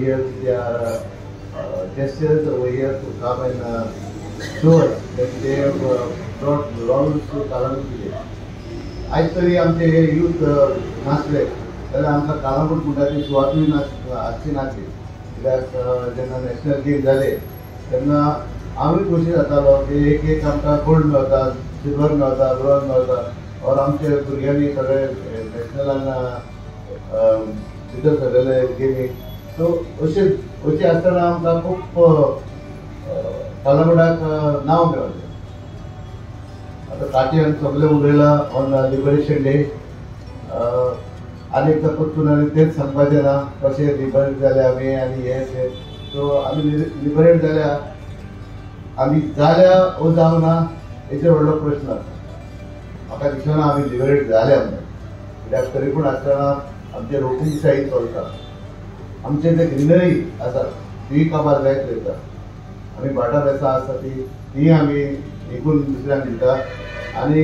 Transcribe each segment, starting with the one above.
here they are gestures over here to come and show us that they have brought laurels to Kalaguti. आज तरी आमचे हे youth नाचले जाल्यार आमकां कालांगूट म्हणटा ती सुवातूय आसची नासली कित्याक जेन्ना नॅशनल गेम जाले तेन्ना आमी खोशी जातालो की एक आमकां गोल्ड मेळटा, सिल्वर मेळटा, ब्रॉन्झ मेळटा और आमचे भुरग्यांनी सगळे नॅशनलान भितर सरलेले गेमीक. सो अशें आसतना आमकां खूब कालांगुटाक नांव मेळ्ळें. आता काट्यान सगळे उलयला ऑन लिबरेशन डे. आनी एकदा परतून आनी तेच सांगपाचें ना कशें लिबरेट जाले आमी आनी हे ते. सो आमी लिबरेट जाल्या आमी जाल्या वो जावं ना हेचेर व्हडलो प्रश्न आसा. म्हाका दिसना आमी लिबरेट जाले म्हणून, कित्याक तरी पूण आसतना आमचे रोखणीशाही चलता. आमचे जे ग्रिनरी आसा ती काबार जायत वयता. आमी भाटां बेसां आसा ती आमी विकून दुसऱ्यांक दिता आनी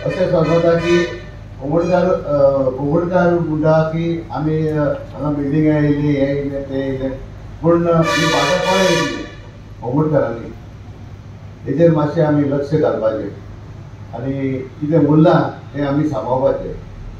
अशें सांगता की कोंगडकार म्हणटा की आमी हांगा बिल्डिंगां येयली हे येयलें ते येयलें पूण ही भाटां कोणें येयली कोंगडकारांनी. हेचेर मातशें आमी लक्ष घालपाचें आनी कितें उरलां तें आमी सांबाळपाचें.